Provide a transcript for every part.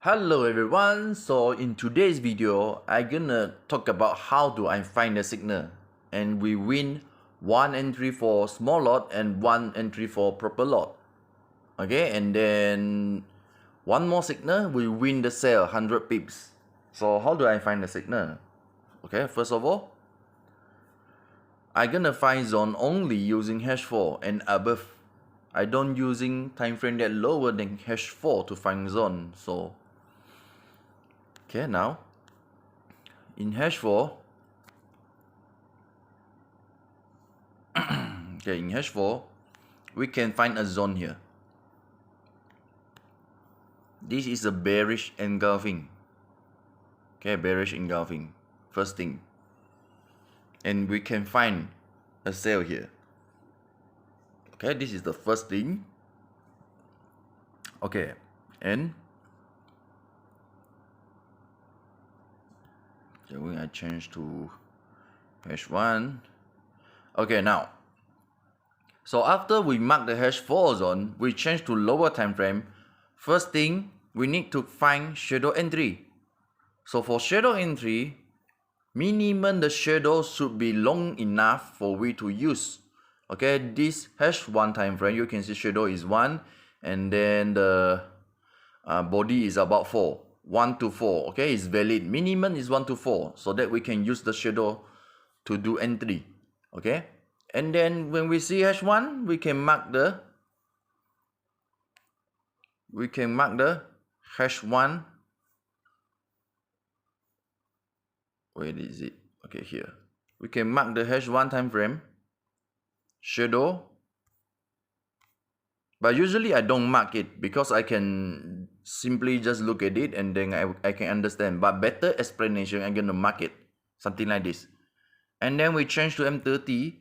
Hello everyone, so in today's video, I'm gonna talk about how do I find the signal, and we win 1 entry for small lot and 1 entry for purple lot. Okay, and then one more signal, we win the sale 100 pips. So how do I find the signal? Okay, first of all, I'm gonna find zone only using H4 and above. I don't using time frame that lower than H4 to find zone. So okay, now in H4, in H4, we can find a zone here. This is a bearish engulfing. Okay, bearish engulfing, first thing. And we can find a sell here. Okay, this is the first thing. Okay, and when I change to H1. Okay, now, so after we mark the H4 zone, we change to lower time frame. First thing, we need to find shadow entry. So for shadow entry, minimum the shadow should be long enough for we to use. Okay, this H1 time frame, you can see shadow is 1, and then the body is about 4. 1 to 4, okay, is valid. Minimum is 1 to 4, so that we can use the shadow to do entry. Okay, and then when we see H1, we can mark the H1. Where is it? Okay, here. We can mark the H1 time frame shadow, but usually I don't mark it because I can simply just look at it and then I can understand. But better explanation, I'm gonna mark it something like this, and then we change to M30.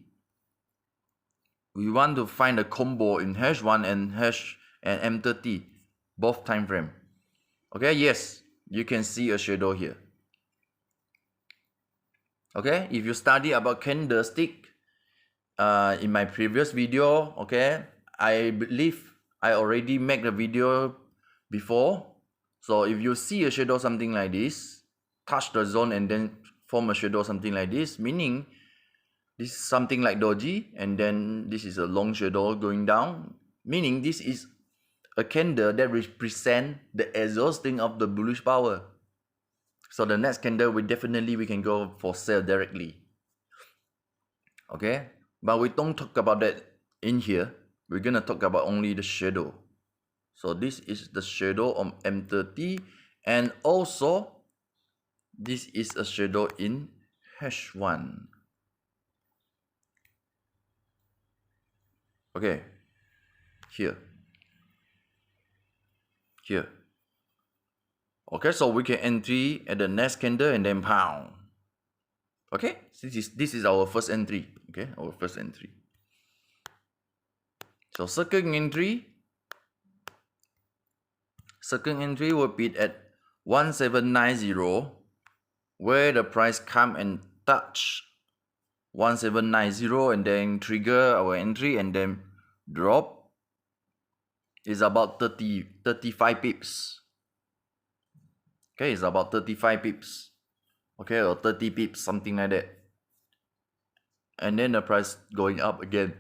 We want to find a combo in H1 and M30, both time frame. Okay, yes, you can see a shadow here. Okay, if you study about candlestick in my previous video, okay, I believe I already made the video before. So if you see a shadow something like this, touch the zone and then form a shadow something like this, meaning this is something like doji, and then this is a long shadow going down, meaning this is a candle that represents the exhausting of the bullish power. So the next candle, we can go for sell directly. Okay, but we don't talk about that in here. We're gonna talk about only the shadow. So this is the shadow on M30, and also this is a shadow in H1. Okay, here. Okay, so we can entry at the next candle and then pound. Okay, this is our first entry. Okay, our first entry. So second entry will be at 1790, where the price come and touch 1790 and then trigger our entry and then drop is about 35 pips. Okay, it's about 35 pips. Okay, or 30 pips, something like that. And then the price going up again.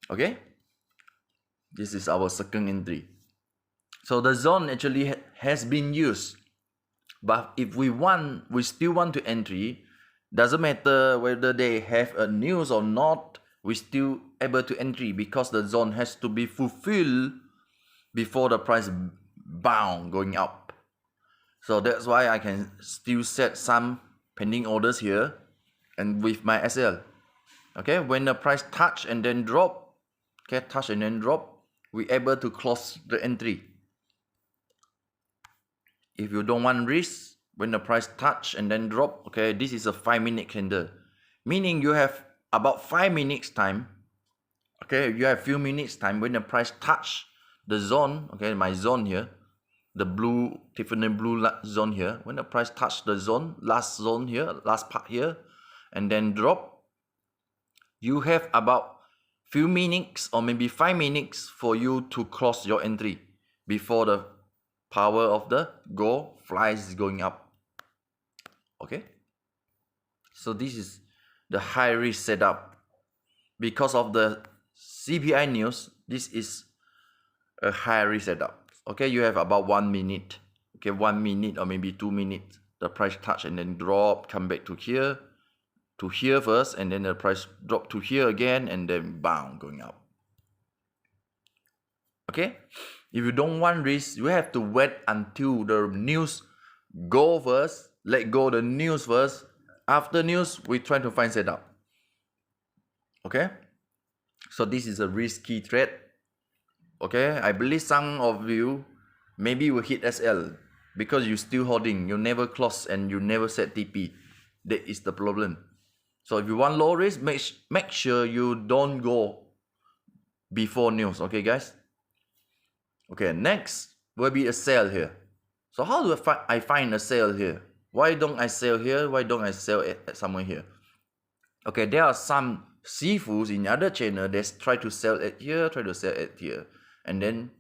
Okay, this is our second entry. So the zone actually has been used, but if we still want to entry, doesn't matter whether they have a news or not, we still able to entry because the zone has to be fulfilled before the price bound going up. So that's why I can still set some pending orders here and with my SL. Okay, when the price touch and then drop, okay, touch and then drop, we able to close the entry. If you don't want risk, when the price touch and then drop, okay, this is a 5-minute candle, meaning you have about 5 minutes time. Okay, you have few minutes time when the price touch the zone. Okay, my zone here, the blue Tiffany blue zone here. When the price touch the zone, last zone here, last part here, and then drop, you have about few minutes or maybe 5 minutes for you to close your entry before the power of the gold flies going up. Okay, so this is the high risk setup. Because of the CPI news, this is a high risk setup. Okay, you have about 1 minute. Okay, 1 minute or maybe 2 minutes. The price touch and then drop, come back to here first, and then the price drop to here again, and then bam, going up. Okay, if you don't want risk, you have to wait until the news go first. Let go the news first. After news, we try to find setup. Okay, so this is a risky trade. Okay, I believe some of you maybe will hit SL because you still holding, you never close and you never set TP. That is the problem. So if you want low risk, make sure you don't go before news. Okay, guys. Okay, next will be a sell here. So how do I find a sell here? Why don't I sell here? Why don't I sell at somewhere here? Okay, there are some seafoods in other channel that try to sell at here, try to sell at here, and then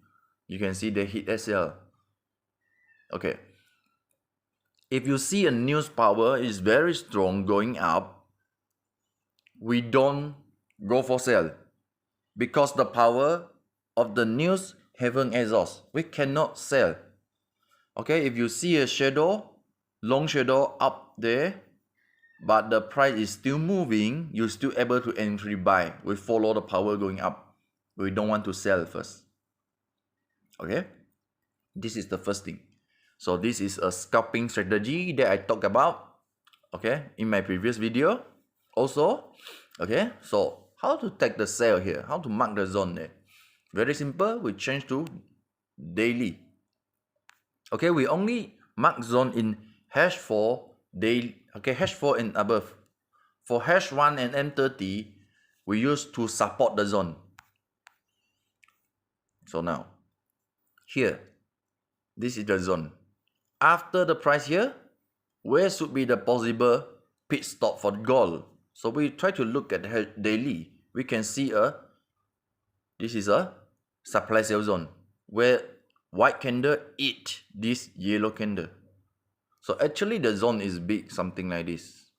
you can see they hit SL. Okay, if you see a news power is very strong going up, we don't go for sell because the power of the news haven't exhaust. We cannot sell. Okay, if you see a shadow, long shadow up there, but the price is still moving, you're still able to entry buy. We follow the power going up. We don't want to sell first. Okay, this is the first thing. So this is a scalping strategy that I talked about, okay, in my previous video also. Okay, so how to take the sell here, how to mark the zone there? Very simple, we change to daily. Okay, we only mark zone in H4 daily. Okay, H4 and above. For H1 and M30, we use to support the zone. So now, here, this is the zone. After the price here, where should be the possible pit stop for gold? So we try to look at the daily. We can see this is a supply sell zone where white candle eat this yellow candle. So actually the zone is big, something like this,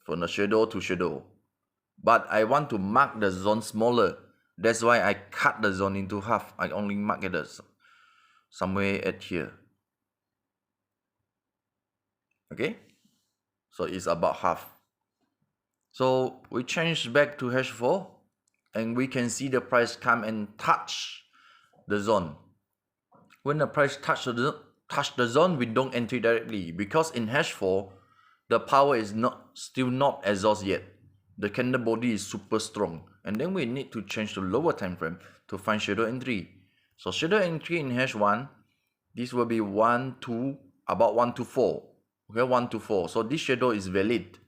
from the shadow to shadow. But I want to mark the zone smaller. That's why I cut the zone into half. I only mark it somewhere at here. Okay, so it's about half. So we change back to H4 and we can see the price come and touch the zone. When the price touch the zone, we don't enter directly because in H4 the power is still not exhaust yet. The candle body is super strong, and then we need to change to lower time frame to find shadow entry. So shadow entry in H1, this will be 1 to about 1 to 4. Okay, 1 to 4. So this shadow is valid.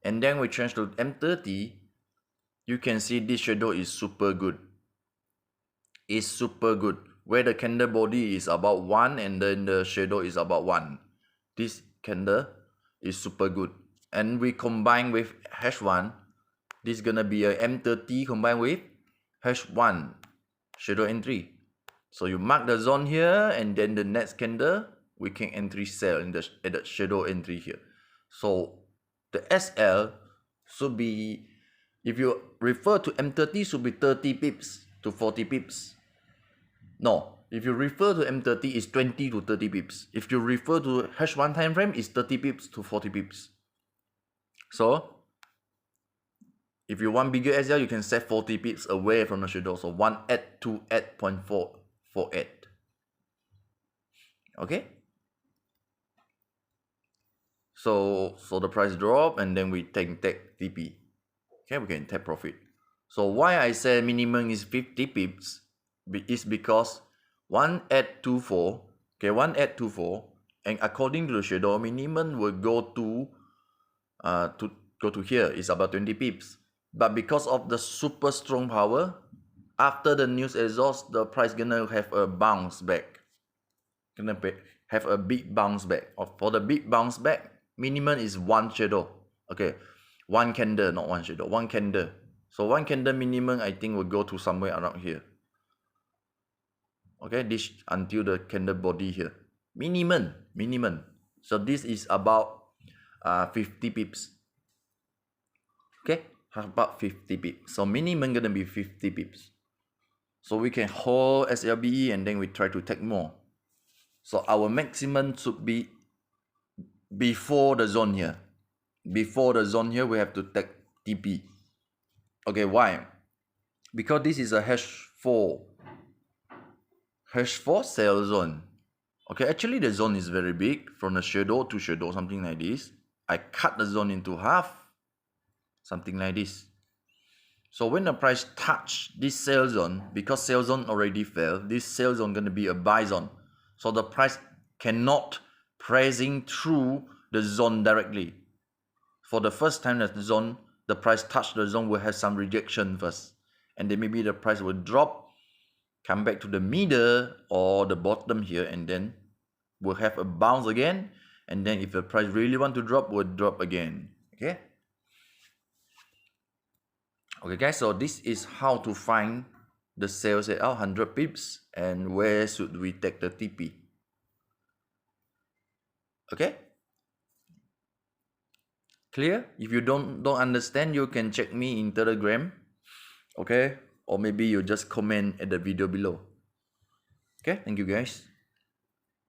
And then we change to M30. You can see this shadow is super good. It's super good. Where the candle body is about 1 and then the shadow is about 1. This candle is super good. And we combine with H1. This is gonna be a M30 combined with H1 shadow entry. So you mark the zone here, and then the next candle we can entry sell in at the shadow entry here. So the SL should be, if you refer to M30, should be 30 pips to 40 pips. No, if you refer to M30, it's 20 to 30 pips. If you refer to H1 time frame, it's 30 pips to 40 pips. So if you want bigger SL, you can set 40 pips away from the shadow. So 1 at 2 at 0.448. Okay. So the price drop and then we take TP. Okay, we can take profit. So why I say minimum is 50 pips is because 1 at 24. Okay, 1 at 24, and according to the shadow, minimum will go to here is about 20 pips. But because of the super strong power, after the news exhaust, the price gonna have a bounce back. Gonna have a big bounce back. For the big bounce back, minimum is 1 shadow. Okay, 1 candle, not 1 shadow, 1 candle. So 1 candle minimum, I think, will go to somewhere around here. Okay, this until the candle body here. minimum. So this is about 50 pips. Okay, how about 50 pips? So minimum gonna be 50 pips. So we can hold SLBE and then we try to take more. So our maximum should be before the zone here. Before the zone here, we have to take TP. Okay, why? Because this is a H4 sell zone. Okay, actually the zone is very big, from the shadow to shadow, something like this. I cut the zone into half, something like this. So when the price touch this sell zone, because sell zone already fell, this sell zone gonna be a buy zone. So the price cannot pressing through the zone directly. For the first time that the price touch the zone will have some rejection first. And then maybe the price will drop, come back to the middle or the bottom here, and then we'll have a bounce again. And then if the price really want to drop, will drop again. Okay? Okay guys, so this is how to find the sales at 100 pips and where should we take the TP. Okay? Clear? If you don't understand, you can check me in Telegram. Okay? Or maybe you just comment at the video below. Okay? Thank you guys.